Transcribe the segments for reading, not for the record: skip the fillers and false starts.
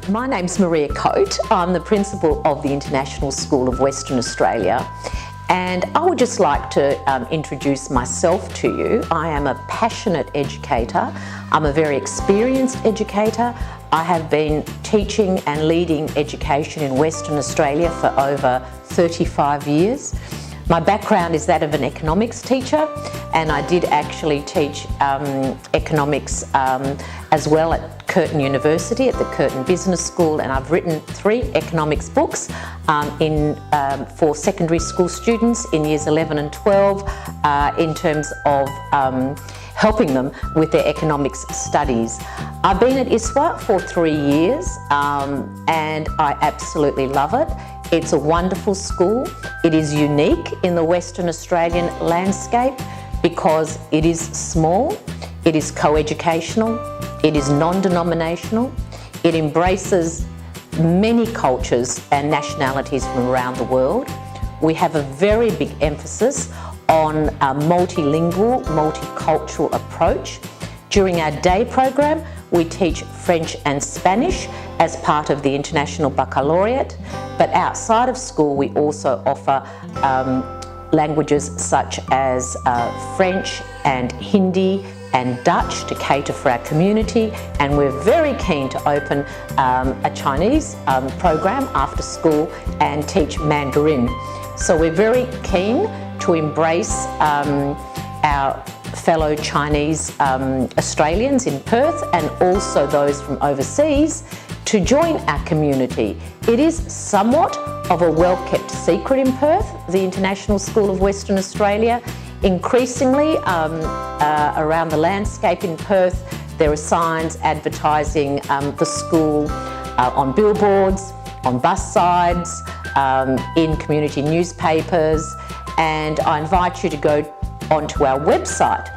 My name's Maria Coate. I'm the principal of the International School of Western Australia, and I would just like to introduce myself to you. I am a passionate educator. I'm a very experienced educator. I have been teaching and leading education in Western Australia for over 35 years. My background is that of an economics teacher, and I did actually teach economics as well at Curtin University, at the Curtin Business School, and I've written 3 economics books for secondary school students in years 11 and 12 in terms of helping them with their economics studies. I've been at Iswa for 3 years and I absolutely love it. It's a wonderful school. It is unique in the Western Australian landscape because it is small, it is co-educational, it is non-denominational, it embraces many cultures and nationalities from around the world. We have a very big emphasis on a multilingual, multicultural approach. During our day program, we teach French and Spanish as part of the International Baccalaureate, but outside of school we also offer languages such as French and Hindi and Dutch to cater for our community, and we're very keen to open a Chinese program after school and teach Mandarin. So we're very keen to embrace our fellow Chinese Australians in Perth and also those from overseas to join our community. It is somewhat of a well-kept secret in Perth, the International School of Western Australia. Increasingly around the landscape in Perth, there are signs advertising the school on billboards, on bus sides, in community newspapers, and I invite you to go onto our website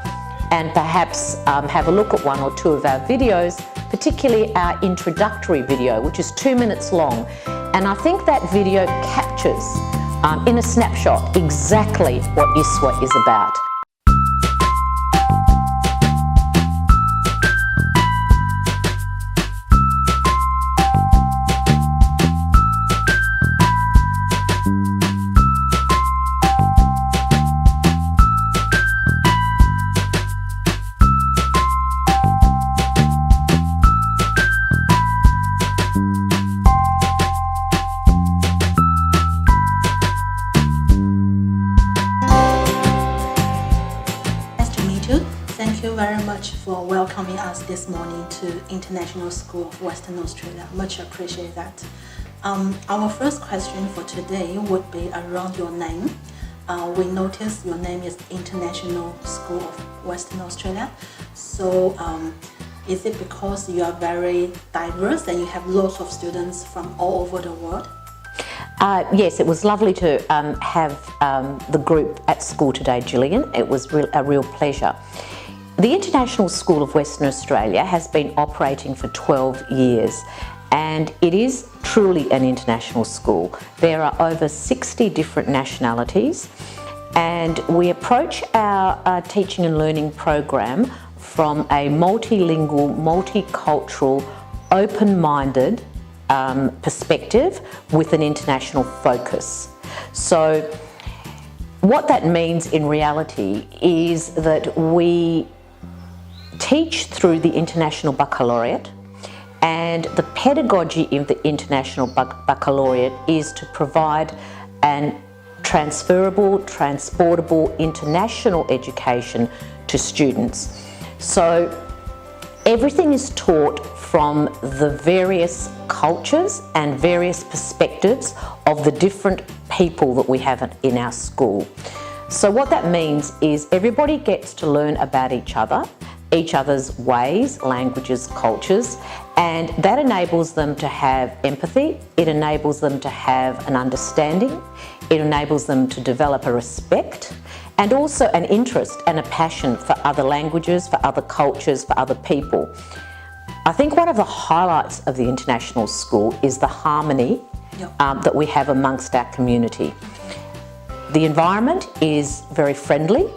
and perhaps have a look at 1 or 2 of our videos, particularly our introductory video, which is 2 minutes long. And I think that video captures in a snapshot exactly what Iswa is about. Thank you very much for welcoming us this morning to International School of Western Australia. Much appreciate that. Our first question for today would be around your name. We noticed your name is International School of Western Australia. So is it because you are very diverse and you have lots of students from all over the world? Yes, it was lovely to have the group at school today, Gillian. It was a real pleasure. The International School of Western Australia has been operating for 12 years and it is truly an international school. There are over 60 different nationalities and we approach our teaching and learning program from a multilingual, multicultural, open-minded perspective with an international focus. So what that means in reality is that we teach through the International Baccalaureate, and the pedagogy in the International Baccalaureate is to provide an transferable, transportable, international education to students. So everything is taught from the various cultures and various perspectives of the different people that we have in our school. So what that means is everybody gets to learn about each other's ways, languages, cultures, and that enables them to have empathy, it enables them to have an understanding, it enables them to develop a respect and also an interest and a passion for other languages, for other cultures, for other people. I think one of the highlights of the international school is the harmony that we have amongst our community. The environment is very friendly.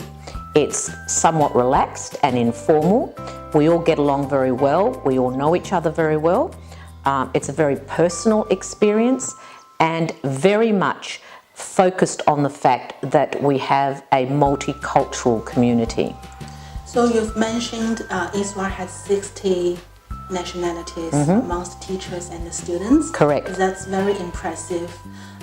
It's somewhat relaxed and informal. We all get along very well. We all know each other very well. It's a very personal experience and very much focused on the fact that we have a multicultural community. So you've mentioned Iswa has 60 nationalities amongst teachers and the students. Correct. That's very impressive.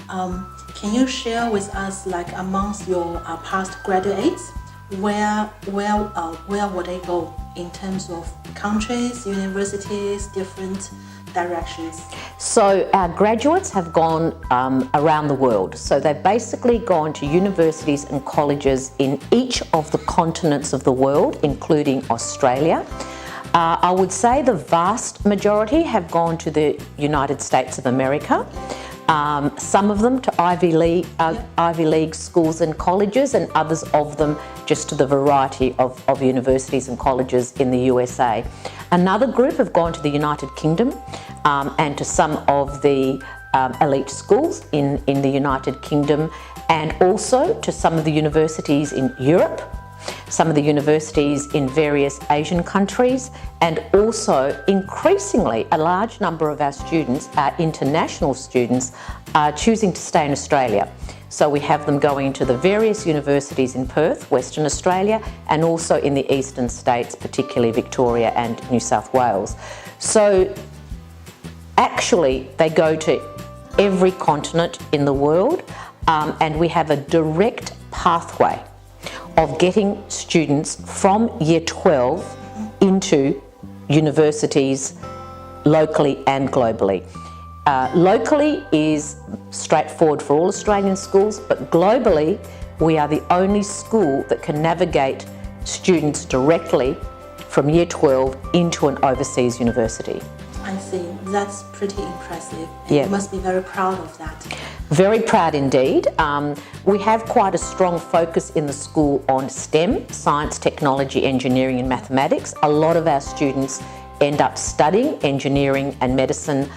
Can you share with us, like amongst your past graduates, where would they go in terms of countries, universities, different directions? So our graduates have gone around the world. So they've basically gone to universities and colleges in each of the continents of the world, including Australia. I would say the vast majority have gone to the United States of America. Some of them to Ivy League schools and colleges, and others of them just to the variety of universities and colleges in the USA. Another group have gone to the United Kingdom and to some of the elite schools in the United Kingdom, and also to some of the universities in Europe, some of the universities in various Asian countries, and also increasingly a large number of our students, our international students, are choosing to stay in Australia. So we have them going to the various universities in Perth, Western Australia, and also in the eastern states, particularly Victoria and New South Wales. So actually they go to every continent in the world, and we have a direct pathway of getting students from year 12 into universities locally and globally. Locally is straightforward for all Australian schools, but globally we are the only school that can navigate students directly from year 12 into an overseas university. I see. That's pretty impressive. Yeah. You must be very proud of that. Very proud indeed. We have quite a strong focus in the school on STEM, science, technology, engineering and mathematics. A lot of our students end up studying engineering and medicine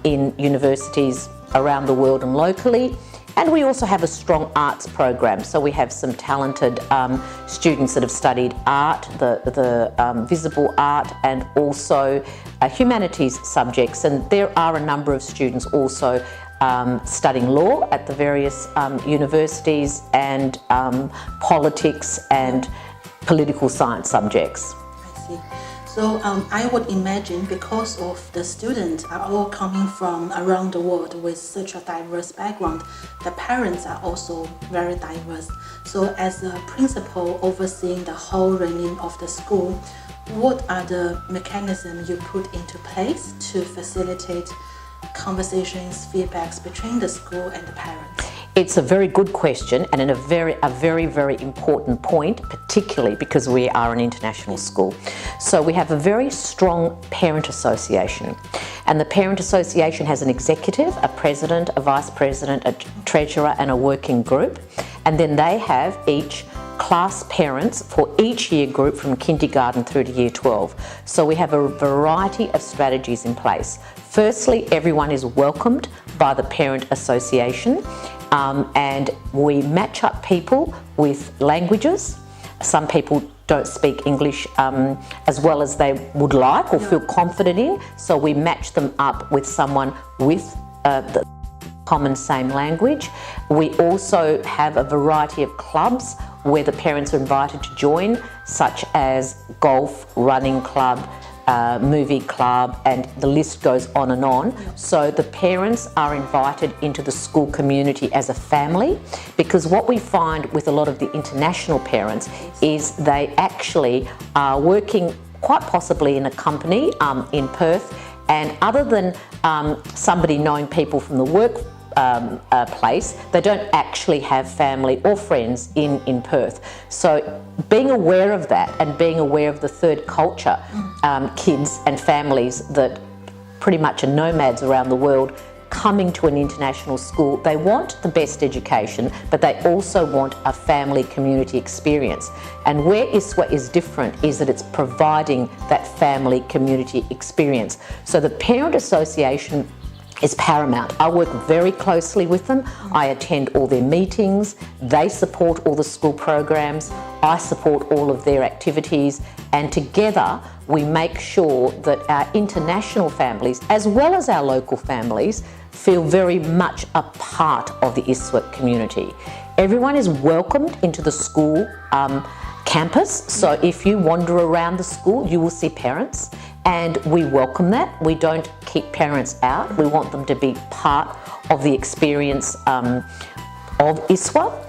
in universities around the world and locally. And we also have a strong arts program. So we have some talented students that have studied art, the visible art, and also humanities subjects. And there are a number of students also studying law at the various universities, and politics and political science subjects. I see. So I would imagine, because of the students are all coming from around the world with such a diverse background, the parents are also very diverse. So as a principal overseeing the whole running of the school, what are the mechanisms you put into place to facilitate conversations, feedbacks between the school and the parents? It's a very good question, and a very important point, particularly because we are an international school. So we have a very strong parent association, and the parent association has an executive, a president, a vice president, a treasurer and a working group, and then they have each class parents for each year group from kindergarten through to year 12. So we have a variety of strategies in place. Firstly, everyone is welcomed by the parent association, and we match up people with languages. Some people don't speak English as well as they would like or feel confident in, so we match them up with someone with the common same language. We also have a variety of clubs where the parents are invited to join, such as golf, running club, movie club, and the list goes on and on. So the parents are invited into the school community as a family, because what we find with a lot of the international parents is they actually are working quite possibly in a company in Perth, and other than somebody knowing people from the work place, they don't actually have family or friends in Perth. So being aware of that and being aware of the third culture kids and families that pretty much are nomads around the world coming to an international school, they want the best education, but they also want a family community experience. And where Iswa is different is that it's providing that family community experience. So the parent association is paramount. I work very closely with them. I attend all their meetings. They support all the school programs. I support all of their activities, and together we make sure that our international families, as well as our local families, feel very much a part of the Iswa community. Everyone is welcomed into the school campus, so if you wander around the school, you will see parents, and we welcome that. We don't keep parents out. We want them to be part of the experience of Iswa.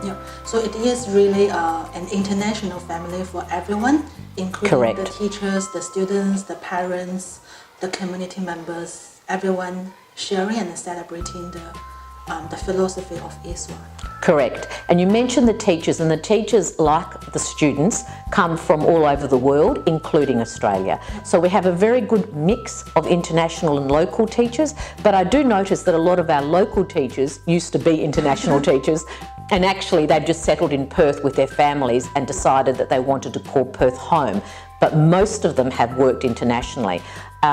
Yeah, so it is really an international family for everyone, including Correct. the teachers, the students, the parents, the community members, everyone sharing and celebrating the philosophy of Iswa. Correct. And you mentioned the teachers, and the teachers, like the students, come from all over the world, including Australia. So we have a very good mix of international and local teachers, but I do notice that a lot of our local teachers used to be international teachers, and actually they've just settled in Perth with their families and decided that they wanted to call Perth home. But most of them have worked internationally.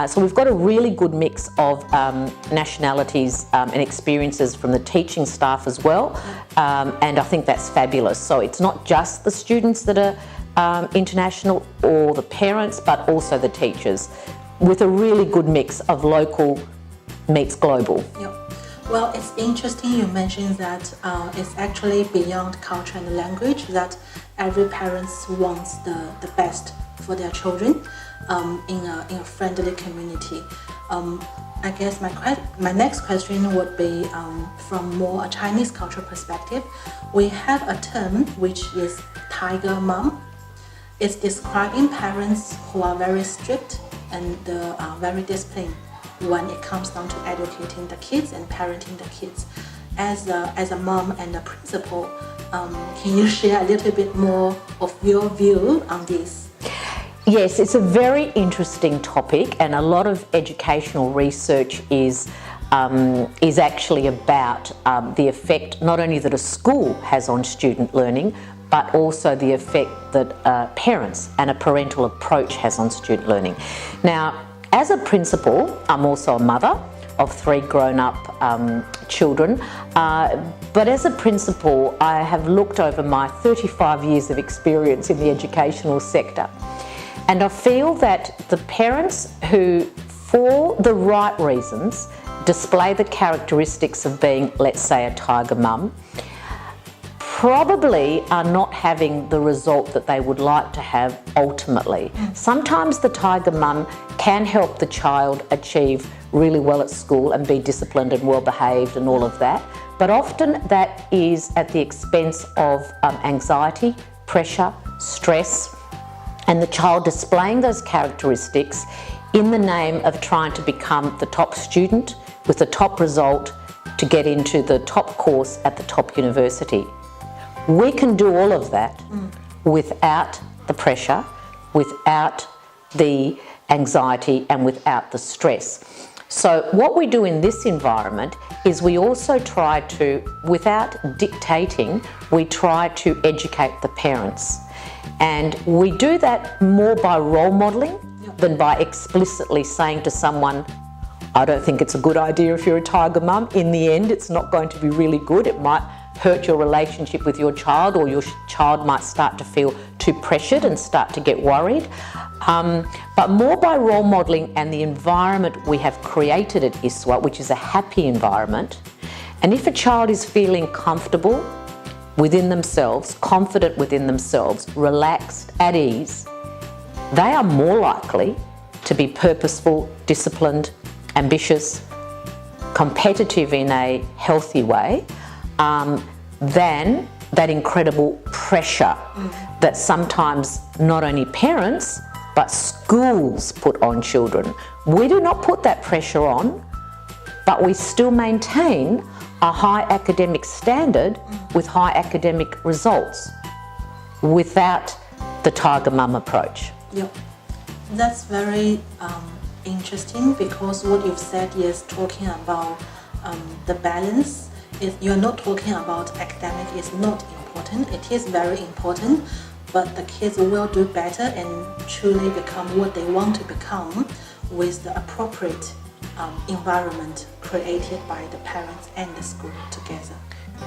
So we've got a really good mix of nationalities and experiences from the teaching staff as well, and I think that's fabulous. So it's not just the students that are international or the parents, but also the teachers, with a really good mix of local meets global. Yeah. Well, it's interesting you mentioned that it's actually beyond culture and language, that every parent wants the best for their children in a friendly community. I guess my next question would be from more a Chinese cultural perspective. We have a term which is tiger mom. It's describing parents who are very strict and very disciplined when it comes down to educating the kids and parenting the kids. As a mom and a principal, can you share a little bit more of your view on this? Yes, it's a very interesting topic, and a lot of educational research is actually about the effect not only that a school has on student learning, but also the effect that parents and a parental approach has on student learning. Now, as a principal, I'm also a mother of 3 grown-up children, but as a principal, I have looked over my 35 years of experience in the educational sector. And I feel that the parents who, for the right reasons, display the characteristics of being, let's say, a tiger mum, probably are not having the result that they would like to have ultimately. Sometimes the tiger mum can help the child achieve really well at school and be disciplined and well behaved and all of that, but often that is at the expense of anxiety, pressure, stress, and the child displaying those characteristics in the name of trying to become the top student with the top result to get into the top course at the top university. We can do all of that without the pressure, without the anxiety, and without the stress. So what we do in this environment is we also try to, without dictating, we try to educate the parents. And we do that more by role modelling than by explicitly saying to someone, I don't think it's a good idea if you're a tiger mum. In the end, it's not going to be really good. It might hurt your relationship with your child, or your child might start to feel too pressured and start to get worried. But more by role modelling and the environment we have created at Iswa, which is a happy environment. And if a child is feeling comfortable within themselves, confident within themselves, relaxed, at ease, they are more likely to be purposeful, disciplined, ambitious, competitive in a healthy way, than that incredible pressure that sometimes not only parents but schools put on children. We do not put that pressure on, but we still maintain a high academic standard with high academic results without the tiger mum approach. Yeah, that's very interesting, because what you've said is talking about the balance. You're not talking about academic is not important. It is very important, but the kids will do better and truly become what they want to become with the appropriate environment created by the parents and the school together.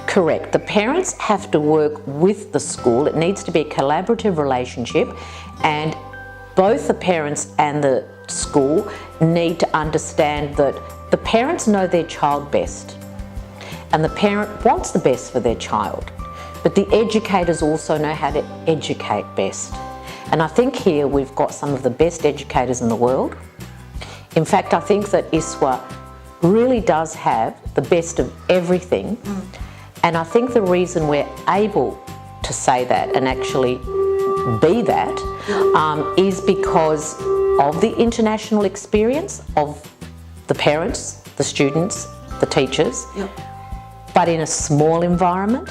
Correct. The parents have to work with the school. It needs to be a collaborative relationship, and both the parents and the school need to understand that the parents know their child best, and the parent wants the best for their child, but the educators also know how to educate best. And I think here we've got some of the best educators in the world. In fact, I think that Iswa really does have the best of everything. And I think the reason we're able to say that and actually be that is because of the international experience of the parents, the students, the teachers, but in a small environment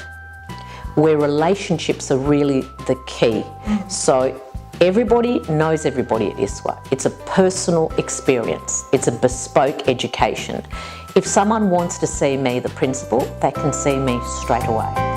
where relationships are really the key. So everybody knows everybody at Iswa. It's a personal experience. It's a bespoke education. If someone wants to see me, the principal, they can see me straight away.